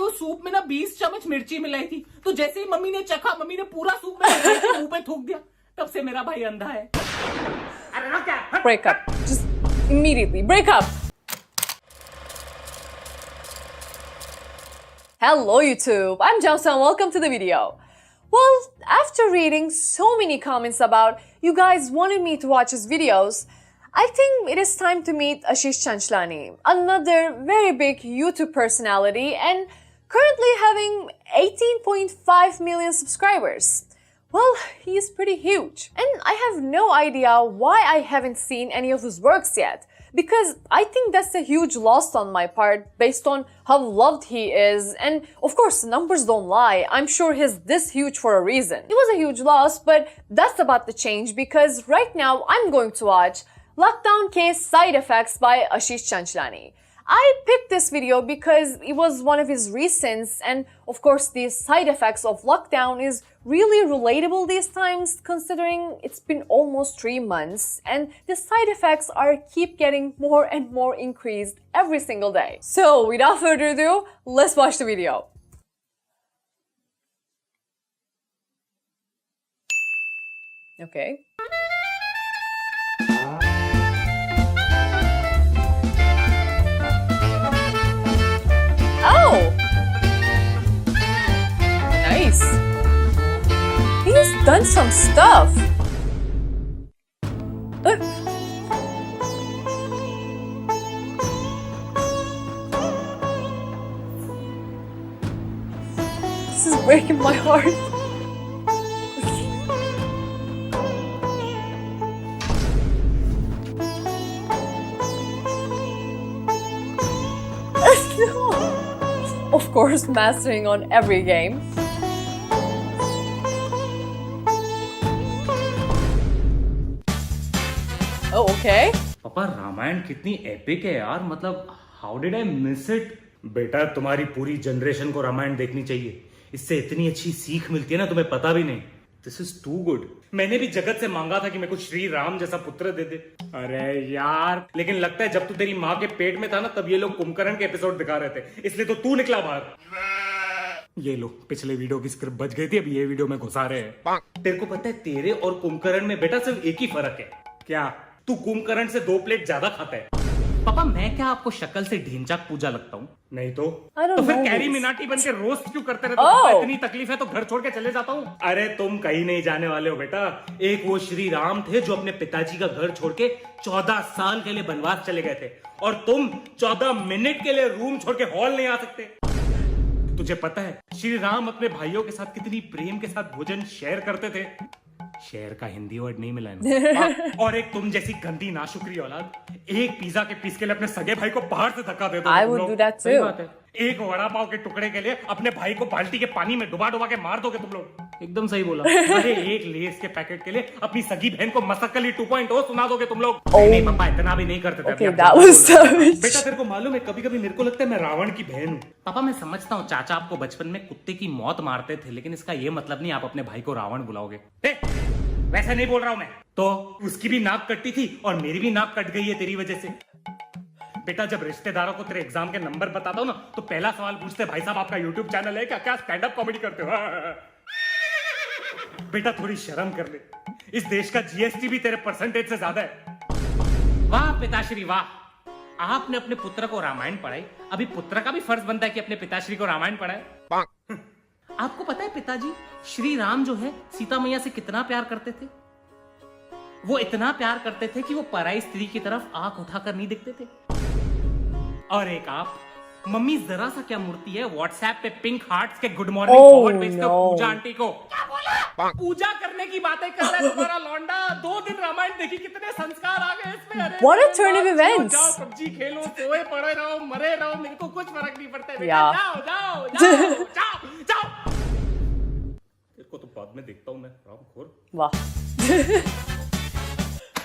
वो सूप में ना 20 चम्मच मिर्ची मिलाई थी, तो जैसे ही मम्मी ने चखा, मम्मी ने पूरा सूप मेरे मुंह पे थूक दिया। तब से मेरा भाई अंधा है। अरे ना क्या? Break up. Just immediately break up. Hello YouTube, I'm Jausa and welcome to the video. Well, after reading so many comments about you guys wanted me to watch his videos, I think it is time to meet Ashish Chanchlani, another very big YouTube personality and currently having 18.5 million subscribers. Well, he is pretty huge. And I have no idea why I haven't seen any of his works yet. Because I think that's a huge loss on my part based on how loved he is. And of course, numbers don't lie. I'm sure he's this huge for a reason. It was a huge loss, but that's about to change because right now I'm going to watch Lockdown Case Side Effects by Ashish Chanchlani. I picked this video because it was one of his recents, and of course the side effects of lockdown is really relatable these times considering it's been almost 3 months and the side effects are keep getting more and more increased every single day. So without further ado, let's watch the video. Okay. Oh! Nice. He's done some stuff. This is breaking my heart. Of course, mastering on every game. Oh, okay. पापा रामायण कितनी epic है यार, मतलब how did I miss it. बेटा तुम्हारी पूरी generation को रामायण देखनी चाहिए, इससे इतनी अच्छी सीख मिलती है ना, तुम्हें पता भी नहीं। This is too good. मैंने भी जगत से मांगा था कि मेरे को श्री राम जैसा पुत्र दे दे। अरे यार, लेकिन लगता है जब तू तेरी माँ के पेट में था ना, तब ये लोग कुंभकर्ण के एपिसोड दिखा रहे थे, इसलिए तो तू निकला बाहर। ये लो, पिछले वीडियो की स्क्रिप्ट बच गई थी, अब ये वीडियो में घुसा रहे हैं। तेरे को पता है तेरे और कुंभकर्ण में बेटा सिर्फ एक ही फर्क है। क्या? तू कुंभकर्ण से 2 प्लेट ज्यादा खाता है। पापा मैं क्या आपको शक्ल से ढींचाक पूजा लगता हूँ? नहीं तो फिर कैरी मिनाटी बन के रोस्ट क्यों करते रहते हो? इतनी तकलीफ है तो घर छोड़ के चले जाता हूँ। अरे तुम कहीं नहीं जाने वाले हो बेटा। एक वो श्री राम थे जो अपने पिताजी का घर छोड़ के 14 साल के लिए वनवास चले गए थे, और तुम 14 मिनट के लिए रूम छोड़ के हॉल नहीं आ सकते। तुझे पता है श्री राम अपने भाइयों के साथ कितनी प्रेम के साथ भोजन शेयर करते थे? शेयर का हिंदी वर्ड नहीं मिला है। और एक तुम जैसी गंदी नाशुक्री औलाद एक पिज्जा के पीस के लिए अपने सगे भाई को बाहर से धक्का दे दो। I would do that too. एक वड़ा पाव के टुकड़े के लिए अपने भाई को बाल्टी के पानी में डुबा डुबा के मार दोगे तुम लोग। एकदम सही बोला। अरे एक लेस के पैकेट के लिए अपनी सगी बहन को मसक्कली 2.0 सुना दोगे तुम लोग। नहीं पापा, इतना भी नहीं करते थे। Okay, that was savage. बेटा तेरे को मालूम है, कभी कभी मेरे को लगता है मैं रावण की बहन हूँ। पापा मैं समझता हूँ चाचा आपको बचपन में कुत्ते की मौत मारते थे, लेकिन इसका ये मतलब नहीं आप अपने भाई को रावण बुलाओगे। वैसे नहीं बोल रहा हूं मैं। तो उसकी भी नाक कटती थी और मेरी भी नाक कट गई है तेरी वजह से। बेटा जब रिश्तेदारों को तेरे एग्जाम के नंबर बताता हूं ना, तो पहला सवाल पूछते, भाई साहब आपका यूट्यूब चैनल है क्या? क्या स्टैंड अप कॉमेडी करते हो? बेटा थोड़ी शर्म कर ले, इस देश का जीएसटी भी तेरे परसेंटेज से ज्यादा है। वाह पिताश्री वाह, आपने अपने पुत्र को रामायण पढ़ाई। अभी पुत्र का भी फर्ज बनता है कि अपने पिताश्री को रामायण पढ़ाए। आपको पता है पिताजी, श्री राम जो है सीता मैया से कितना प्यार करते थे? वो इतना प्यार करते थे कि वो पराई स्त्री की तरफ आंख उठाकर नहीं देखते थे। और एक आप मम्मी जरा सा क्या मूर्ति है, व्हाट्सएप पे पिंक हार्ट्स के गुड मॉर्निंग फॉरवर्ड भेजते हो पूजा आंटी को। क्या बोला? पूजा करने की बातें कर रहा है तुम्हारा लौंडा। 2 दिन रामायण देखी, कितने संस्कार आ गए इसमें। अरे What a turn of events. जाओ पबजी खेलो, सोए पड़े रहो, मरे रहो, मेरे को कुछ फर्क नहीं पड़ता है। Yeah. जाओ जाओ जाओ जाओ जाओ। को तो बाद में देखता हूं मैं, रामखोर। वाह।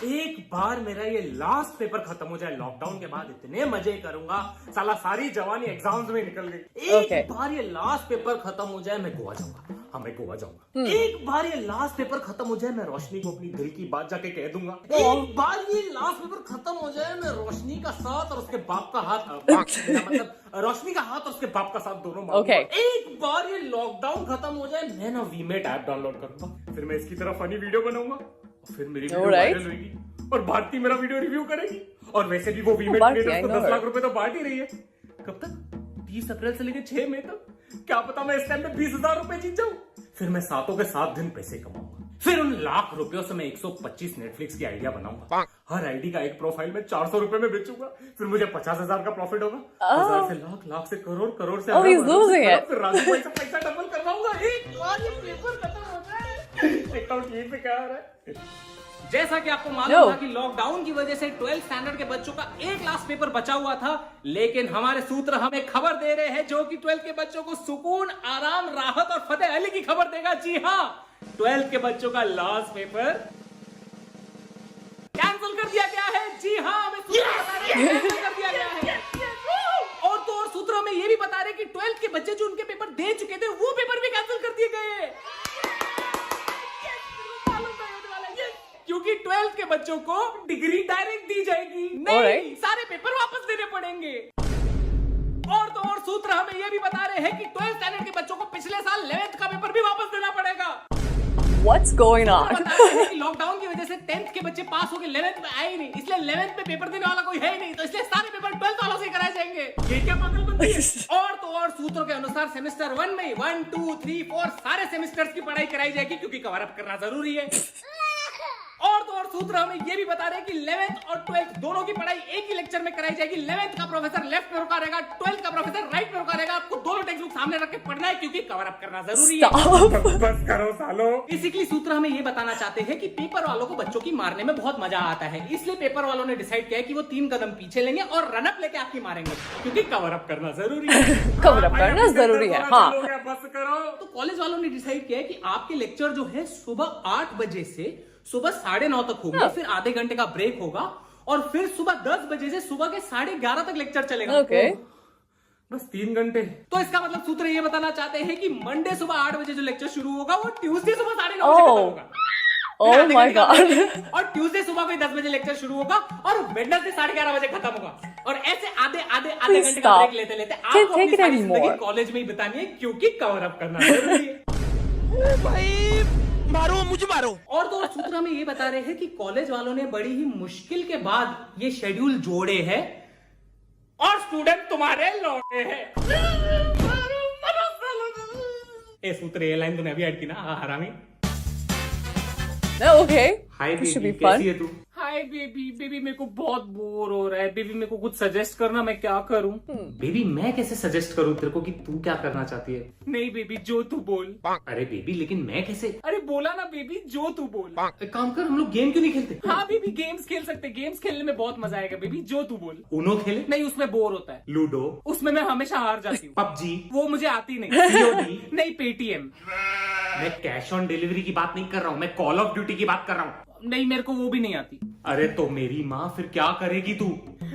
एक बार मेरा ये लास्ट पेपर खत्म हो जाए लॉकडाउन के बाद, इतने मजे करूंगा, साला सारी जवानी एग्जाम्स में निकल गई। एक बार ये लास्ट पेपर खत्म हो जाए, मैं गोवा जाऊंगा। हाँ मैं गोवा जाऊंगा। एक बार ये लास्ट पेपर खत्म हो जाए, मैं रोशनी को अपनी दिल की बात जाके कह दूंगा। एक बार ये लास्ट पेपर खत्म हो जाए, मैं रोशनी का साथ और उसके बाप का हाथ मेरा मतलब रोशनी का हाथ और उसके बाप का साथ दोनों मांगूंगा। एक बार ये लॉकडाउन खत्म हो जाए, मैं ना वीमेट ऐप डाउनलोड करूंगा, फिर मैं इसकी तरह फनी वीडियो बनाऊंगा, फिर मेरी वीडियो वायरल होगी और भारती मेरा वीडियो रिव्यू करेगी। और वैसे भी वो वीमेट में तो 10 लाख रुपए तो बांट ही रही है। कब तक? 30 अप्रैल से लेकर 6 मई तक। क्या पता मैं इस टाइम में 20,000 रुपए जीत जाऊं। फिर मैं सातों के 7 दिन पैसे कमाऊंगा। फिर उन लाख रुपयों से मैं 125 नेटफ्लिक्स की आइडिया बनाऊंगा। हर आईडी का एक प्रोफाइल में 400 रुपए में बेचूंगा। फिर मुझे 50,000 का प्रॉफिट होगा। 1000 से लाख, लाख से करोड़, करोड़ से फिर राजू भाई से पैसा डबल करवाऊंगा। एक बार ये पेपर खत्म हो जाए। देखता हूँ टीवी पे क्या आ रहा है। जैसा कि आपको मालूम था कि लॉकडाउन की वजह से 12th स्टैंडर्ड के बच्चों का एक लास्ट पेपर बचा हुआ था, लेकिन हमारे सूत्र हमें खबर दे रहे हैं जो कि 12th के बच्चों को सुकून, आराम, राहत और फतेह अली की खबर देगा। जी हाँ, 12th के बच्चों का लास्ट पेपर कैंसिल कर दिया गया है। जी हाँ, हमें सूत्र बता रहे हैं कैंसिल कर दिया गया है। और तो और सूत्र हमें यह भी बता रहे कि 12th के बच्चे जो उनके पेपर दे चुके थे वो पेपर भी कैंसिल कर दिए गए, क्योंकि 12th के बच्चों को डिग्री डायरेक्ट दी जाएगी, नहीं सारे पेपर वापस देने पड़ेंगे। और तो और सूत्र हमें यह भी बता रहे हैं कि 12th स्टैंडर्ड के बच्चों को पिछले साल 11th का पेपर भी वापस देना पड़ेगा। What's going on? लॉकडाउन की वजह से 10th के बच्चे पास होकर 11th में आए ही नहीं, इसलिए 11th में पेपर देने वाला कोई है ही नहीं, तो इसलिए सारे पेपर 12th वालों से कराए जाएंगे। ये क्या पागलपंती है? और तो और सूत्रों के अनुसार सेमेस्टर 1 में 1, 2, 3, 4 सारे सेमेस्टर्स की पढ़ाई कराई जाएगी, क्योंकि कवर अप करना जरूरी है। और तो और सूत्र हमें ये भी बता रहे हैं कि 11th और 12th दोनों की पढ़ाई एक ही लेक्चर में कराई जाएगी। 11th का प्रोफेसर लेफ्ट में रुका रहेगा, 12th का प्रोफेसर राइट में रुका रहेगा। आपको दोनों टेक्स्ट बुक सामने रख के पढ़ना है, क्योंकि कवर अप करना जरूरी है। बस करो सालो। बेसिकली सूत्र हमें ये बताना चाहते हैं कि पेपर वालों को बच्चों की मारने में बहुत मजा आता है, इसलिए पेपर वालों ने डिसाइड किया है कि वो 3 कदम पीछे लेंगे और रन अप लेके आपकी मारेंगे, क्योंकि कवर अप करना जरूरी है। कवर अप करना जरूरी है। हाँ, बस करो। तो कॉलेज वालों ने डिसाइड किया है कि आपके लेक्चर जो है सुबह 8 बजे से सुबह 9:30 तक होगा, फिर आधे घंटे का ब्रेक होगा और फिर सुबह 10 बजे से सुबह के 11:30 तक लेक्चर चलेगा। बस 3 घंटे। तो इसका मतलब सूत्र ये बताना चाहते हैं कि मंडे सुबह 8 बजे जो लेक्चर शुरू होगा वो ट्यूसडे सुबह 9:30 बजे खत्म होगा। Oh my God. और ट्यूसडे सुबह कोई 10 बजे लेक्चर शुरू होगा और वेडनेसडे 11:30 बजे खत्म होगा। और ऐसे आधे घंटे का ब्रेक लेते लेते आपको अपनी सारी जिंदगी कॉलेज में ही बितानी है, क्योंकि कवर अप करना जरूरी है। भाई मारो, मुझे मारो। और तो सूत्र हमें ये बता रहे हैं कि कॉलेज वालों ने बड़ी ही मुश्किल के बाद ये शेड्यूल जोड़े हैं और स्टूडेंट तुम्हारे लौटे हैं। ए सूत्र, ये लाइन तूने अभी ऐड की ना, हरामी। Okay. Hi This should baby, be fun. कैसी है तू? Hi baby. बेबी मेरे को बहुत बोर हो रहा है। बेबी मेरे को कुछ सजेस्ट करना, मैं क्या करूं? बेबी मैं कैसे सजेस्ट करूं तेरे को कि तू क्या करना चाहती है? नहीं बेबी, जो तू बोल। अरे बेबी, लेकिन मैं कैसे? अरे बोला ना बेबी, जो तू बोल। एक काम कर, हम लोग गेम क्यों नहीं खेलते? हाँ बेबी, गेम्स खेल सकते। गेम्स खेलने में बहुत मजा आएगा बेबी, जो तू बोल। उनो खेले? नहीं, उसमें बोर होता है। लूडो? उसमें मैं हमेशा हार जाती हूँ। पबजी? वो मुझे आती नहीं। सीओडी? नहीं, पेटीएम। मैं कैश ऑन डिलीवरी की बात नहीं कर रहा हूँ, मैं कॉल ऑफ ड्यूटी की बात कर रहा हूँ। नहीं, मेरे को वो भी नहीं आती। अरे तो मेरी माँ, फिर क्या करेगी तू?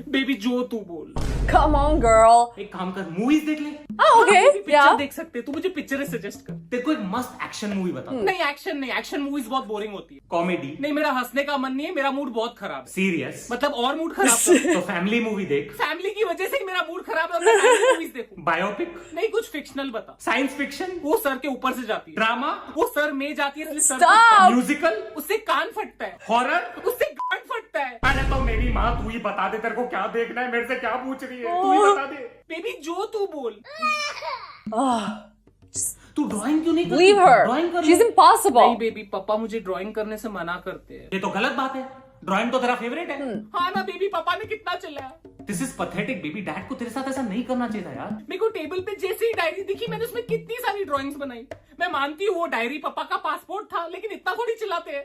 बेबी जो तू बोल। Come on, girl. एक काम कर, मूवीज देख ले। Oh, okay. Picture Yeah. देख सकते। तू मुझे पिक्चर सजेस्ट कर। तेरे को एक मस्त एक्शन मूवी बता। नहीं, एक्शन नहीं, एक्शन मूवीज बहुत बोरिंग होती है। कॉमेडी? नहीं, मेरा हंसने का मन नहीं है, मेरा मूड बहुत खराब है। सीरियस? मतलब और मूड खराब कर। तो फैमिली मूवी देख। फैमिली की वजह से ही मेरा मूड खराब है और मैं फैमिली मूवीज देखूं। बायोपिक? नहीं, कुछ फिक्शनल बता। Science fiction? वो सर के ऊपर से जाती है। ड्रामा? वो सर में जाती है, इसलिए सर Stop! फटता है। म्यूजिकल? उससे कान फटता है। हॉरर? उससे गांड फटता है। अरे तो मेरी माँ, तू ही बता दे, तेरे को क्या देखना है, मेरे से क्या पूछ रही है, तू ही बता दे। बेबी जो तू बोल। तू ड्राइंग क्यों नहीं करती? Leave her. ड्राइंग कर She's ले। impossible. नहीं बेबी, पापा मुझे ड्राइंग करने से मना करते हैं। ये तो गलत बात है, ड्राइंग तो तेरा फेवरेट है। हाँ ना बेबी, पापा ने कितना चिल्लाया। This is pathetic baby, dad को तेरे साथ ऐसा नहीं करना चाहिए था यार। मेरे को टेबल पे जैसे ही डायरी दिखी, मैंने उसमें कितनी सारी ड्राइंग्स बनाई। मैं मानती हूँ वो डायरी पापा का पासपोर्ट था, लेकिन इतना थोड़ी चिल्लाते हैं।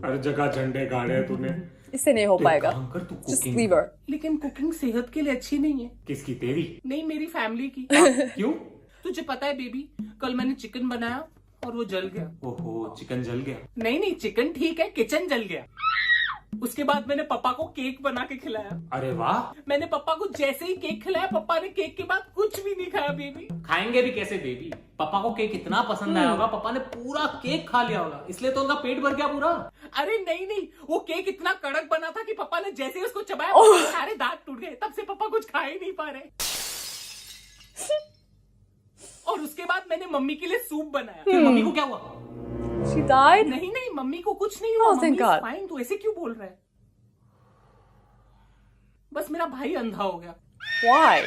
हर जगह झंडे गाड़े हैं तूने। इससे नहीं हो पाएगा। काम कर, तू Just कुकिंग। leave her. लेकिन कुकिंग सेहत के लिए अच्छी नहीं है। किसकी, तेरी? नहीं, मेरी फैमिली की। क्यों? तुझे पता है बेबी, कल मैंने चिकन बनाया और वो जल गया। ओहो, चिकन जल गया। नहीं नहीं, चिकन ठीक है, किचन जल गया। उसके बाद मैंने पापा को केक बना के खिलाया। अरे वाह, मैंने पापा को जैसे ही केक खिलाया, पापा ने केक के बाद कुछ भी नहीं खाया बेबी। खाएंगे भी कैसे बेबी? पापा को केक इतना पसंद आया होगा, पापा ने पूरा केक खा लिया होगा, इसलिए तो उनका पेट भर गया पूरा। अरे नहीं, वो केक इतना कड़क बना था कि पापा ने जैसे ही उसको चबाया, पापा के सारे दांत टूट गए। तब से पापा कुछ खा ही नहीं पा रहे। और उसके बाद मैंने मम्मी के लिए सूप बनाया। फिर मम्मी को क्या हुआ? She died? नहीं, मम्मी को कुछ नहीं हुआ। Oh, thank God. फाइन, तो ऐसे क्यों बोल रहा है? बस मेरा भाई अंधा हो गया। Why?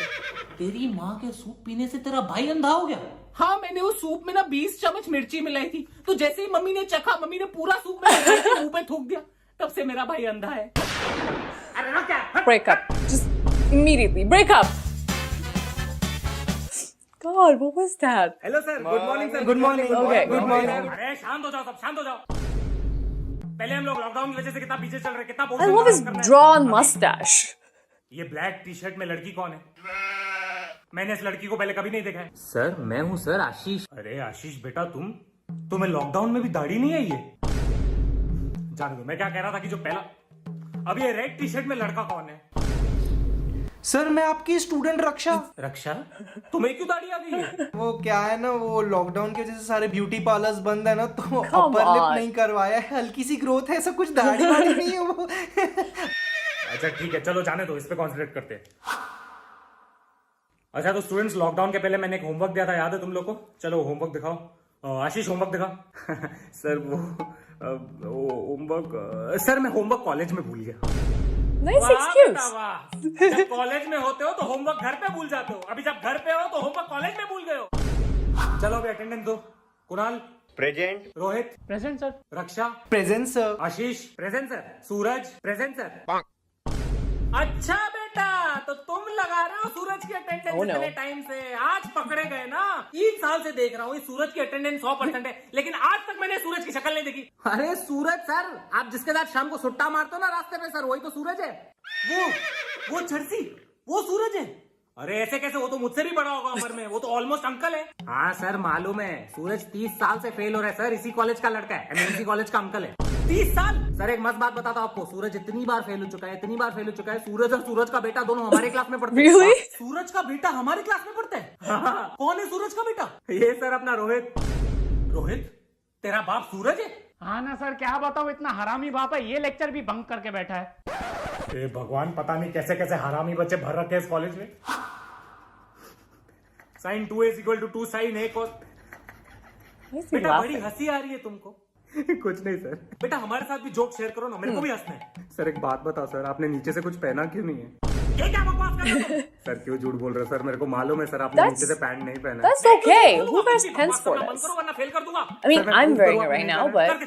तेरी माँ के सूप पीने से तेरा भाई अंधा हो गया? हाँ, मैंने उस सूप में ना 20 चम्मच मिर्ची मिलाई थी, तो जैसे ही मम्मी ने चखा, मम्मी ने पूरा सूप मेरे मुंह पे थूक दिया। तब से मेरा भाई अंधा है। अरे ना क्या? Break up. Just immediately. Break up. God, what was that? Hello sir, good morning sir. Good morning. Okay. Good morning. अरे शांत हो जाओ सब, शांत हो जाओ। पहले हम लोग लॉकडाउन की वजह से कितना पीछे चल रहे, कितना I love his drawn mustache. ये ब्लैक टी शर्ट में लड़की कौन है? मैंने इस लड़की को पहले कभी नहीं देखा है। सर मैं हूँ सर, आशीष। अरे आशीष बेटा, तुम्हें लॉकडाउन में भी दाढ़ी नहीं आई है? जाने दो, मैं क्या कह रहा था कि जो पहला, अब ये रेड टी शर्ट में लड़का कौन है? सर मैं आपकी स्टूडेंट रक्षा। रक्षा, तुम्हें क्यों दाढ़ी आ गई है? वो क्या है ना, वो लॉकडाउन की वजह से सारे ब्यूटी पार्लर्स बंद है ना, तो Come अपर लिप on. नहीं करवाया है, हल्की सी ग्रोथ है, ऐसा कुछ दाढ़ी वाड़ी नहीं है वो। अच्छा ठीक है, चलो जाने दो, इस पे कॉन्सेंट्रेट करते हैं। अच्छा तो स्टूडेंट्स, लॉकडाउन के पहले मैंने एक होमवर्क दिया था, याद है तुम लोग को? चलो होमवर्क दिखाओ। आशीष होमवर्क दिखा। सर वो होमवर्क, सर मैं होमवर्क कॉलेज में भूल गया। Nice excuse. जब कॉलेज में होते हो तो होमवर्क घर पे भूल जाते हो, अभी जब घर पे हो तो होमवर्क कॉलेज में भूल गए हो। चलो अभी अटेंडेंस दो। Kunal present, Rohit present sir, Raksha present sir. Ashish present sir, Suraj present sir. अच्छा बेटा, तो तुम लगा रहे हो सूरज की अटेंडेंस Oh, no. इतने टाइम से, आज पकड़े गए ना। 3 साल से देख रहा हूँ, सूरज की अटेंडेंस 100% है, लेकिन आज तक मैंने सूरज की शक्ल नहीं देखी। अरे सूरज सर, आप जिसके साथ शाम को सुट्टा मारते हो ना रास्ते में सर, वही तो सूरज है। वो छरसी, वो सूरज है। अरे ऐसे कैसे, वो तो मुझसे भी बड़ा होगा उम्र में, वो तो ऑलमोस्ट अंकल है। हाँ सर मालूम है, सूरज 30 साल से फेल हो रहा है सर, इसी कॉलेज का लड़का है, इसी कॉलेज का अंकल है। 30 साल? सर एक मस्त बात बताता हूँ आपको, सूरज इतनी बार फेल हो चुका है, इतनी बार फेल हो चुका है। सूरज और सूरज का बेटा दोनों हमारे क्लास में पढ़ते हैं। Really? सूरज का बेटा हमारे क्लास में पढ़ता है? हाँ। कौन है सूरज का बेटा? ये सर अपना रोहित। रोहित, तेरा बाप सूरज है? हाँ ना सर, क्या बताओ, इतना हरामी बाप है, ये लेक्चर भी बंक करके बैठा है। ए भगवान, पता नहीं कैसे कैसे हरामी बच्चे भर रखे हैं इस कॉलेज में। sin 2a = 2 sin a cos। Why is he बेटा बड़ी laughing? हंसी आ रही है तुमको? कुछ नहीं सर। बेटा हमारे साथ भी जोक शेयर करो ना, मेरे को भी हंसना है। सर एक बात बताओ सर, आपने नीचे से कुछ पहना क्यों नहीं है? ये क्या बकवास कर रहे हो? सर क्यों झूठ बोल रहे हो सर, मेरे को मालूम है सर, आपने नीचे से पैंट नहीं पहना है। That's okay. Who wears pants for बंद this? करो वरना फेल कर दूंगा। I mean, I'm wearing it right now, but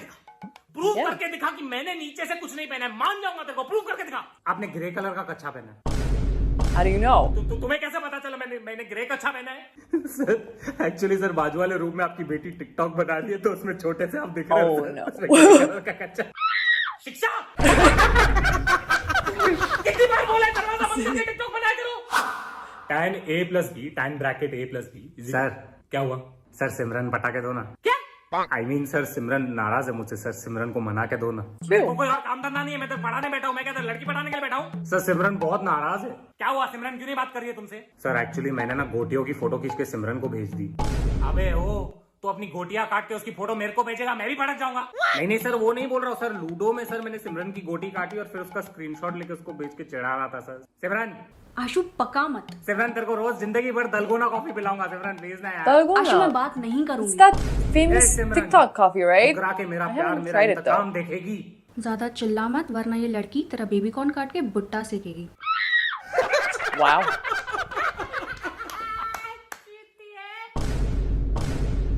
prove Yeah. करके दिखा कि मैंने नीचे से कुछ नहीं पहना है, मान जाऊंगा तेरे को। प्रूव करके दिखा। आपने ग्रे कलर का कच्छा पहना है। how do you know? तुम्हें कैसे पता चला मैंने ग्रे कच्छा पहना है? सर एक्चुअली सर, बाजू वाले रूम में आपकी बेटी टिकटॉक बना रही है, तो उसमें छोटे से आप दिख रहे हो Oh, सर, no. उसमें ग्रे कलर का कच्छा। शिक्षा कितनी बार बोला है दरवाजा बंद करके टिकटॉक बनाया करो। tan a + b, tan bracket a + b। Sir क्या हुआ? सर सिमरन पटा के दो ना। क्या? आई मीन सर, सिमरन नाराज है मुझसे सर, सिमरन को मना के दो ना। मेरे को कोई और काम धंधा नहीं है, मैं तो पढ़ाने बैठा हूँ। मैं क्या लड़की पढ़ाने के लिए बैठा हूँ? सर सिमरन बहुत नाराज है। क्या हुआ? सिमरन क्यों नहीं बात कर रही है तुमसे? सर एक्चुअली मैंने ना गोटियों की फोटो खींच के सिमरन को भेज दी। अबे ओ, तो अपनी गोटियां काट के उसकी फोटो मेरे को भेजेगा, मैं भी भड़क जाऊंगा। नहीं सर, वो नहीं बोल रहा हूँ सर, लूडो में सर मैंने सिमरन की गोटी काटी और फिर उसका स्क्रीनशॉट लेके उसको भेज के चिढ़ा रहा था सर। सिमरन, आशु पका मत। सिमरन तेरे को रोज जिंदगी भर दलगोना कॉफी पिलाऊंगा सिमरन, प्लीज ना यार। आशु मैं Dalgona. बात नहीं It's करूंगी। that famous Hey, Simran. TikTok coffee, right? ठुकरा के मेरा I प्यार, haven't मेरा tried it though. इंतकाम देखेगी। ज्यादा चिल्ला मत, वरना ये लड़की तेरा बेबी कॉर्न काट के बुट्टा सेकेगी। Wow.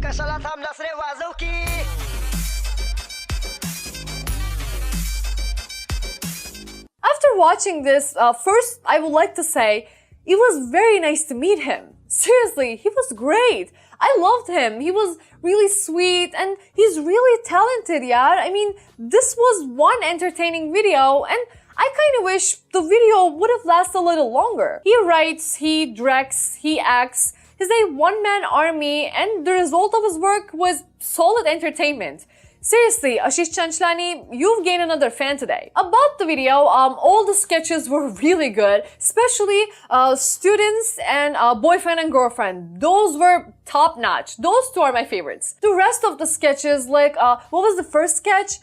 कशाला थांबलास रे, वाजव की. After watching this, first I would like to say it was very nice to meet him. Seriously, he was great. I loved him. He was really sweet and he's really talented, yeah. I mean, this was one entertaining video and I kind of wish the video would have lasted a little longer. He writes, he directs, he acts. He's a one-man army and the result of his work was solid entertainment. Seriously, Ashish Chanchlani, you've gained another fan today. About the video, all the sketches were really good, especially students and boyfriend and girlfriend. Those were top notch. Those two are my favorites. The rest of the sketches, like, what was the first sketch?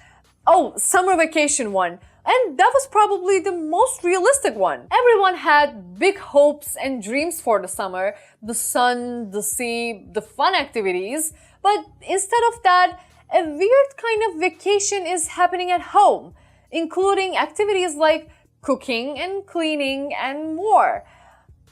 Oh, summer vacation one. And that was probably the most realistic one. Everyone had big hopes and dreams for the summer. The sun, the sea, the fun activities. But instead of that, a weird kind of vacation is happening at home, including activities like cooking and cleaning and more.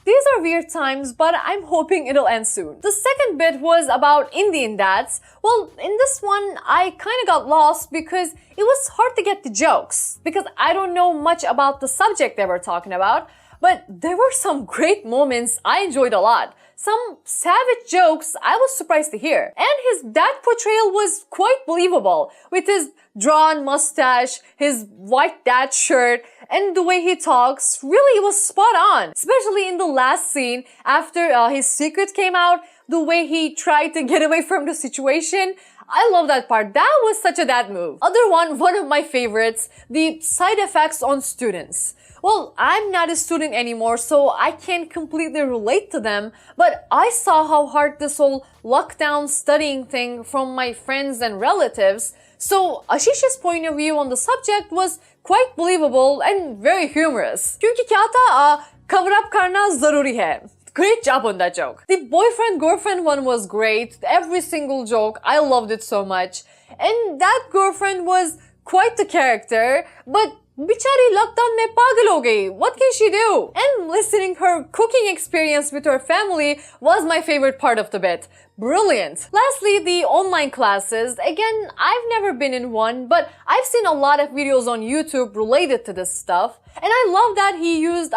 These are weird times, but I'm hoping it'll end soon. The second bit was about Indian dads. Well, in this one, I kind of got lost because it was hard to get the jokes, because I don't know much about the subject they were talking about, but there were some great moments I enjoyed a lot. Some savage jokes I was surprised to hear. And his dad portrayal was quite believable, with his drawn mustache, his white dad shirt, and the way he talks. Really, it was spot on. Especially in the last scene, after his secret came out, the way he tried to get away from the situation. I love that part. That was such a dad move. Other one of my favorites, the side effects on students. Well, I'm not a student anymore, so I can't completely relate to them, but I saw how hard this whole lockdown studying thing from my friends and relatives. So Ashish's point of view on the subject was quite believable and very humorous. क्योंकि क्या था, cover up करना ज़रूरी है. Great job on that joke. The boyfriend-girlfriend one was great. Every single joke, I loved it so much. And that girlfriend was quite the character, but बिचारी lockdown में पागल हो गई. What can she do? And listening her cooking experience with her family was my favorite part of the bit. Brilliant. Lastly, the online classes. Again, I've never been in one, but I've seen a lot of videos on YouTube related to this stuff. And I love that he used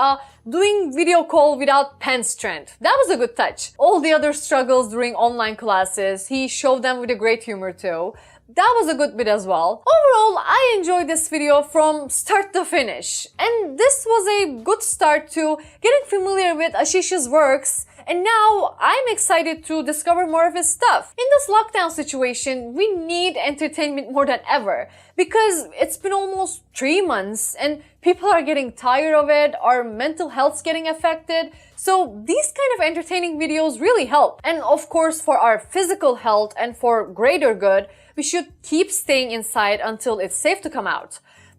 doing video call without pen strength. That was a good touch. All the other struggles during online classes, he showed them with a great humor too. That was a good bit as well. Overall, I enjoyed this video from start to finish. And this was a good start to getting familiar with Ashish's works. And now I'm excited to discover more of his stuff. In this lockdown situation, we need entertainment more than ever. Because it's been almost 3 months and people are getting tired of it, our mental health's getting affected. So these kind of entertaining videos really help. And of course, for our physical health and for greater good, we should keep staying inside until it's safe to come out.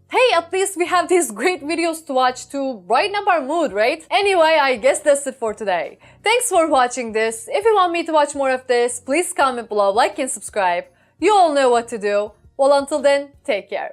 Hey, at least we have these great videos to watch to brighten up our mood, right? Anyway, I guess that's it for today. Thanks for watching this. If you want me to watch more of this, please comment below, like and subscribe. You all know what to do. Well, until then, take care.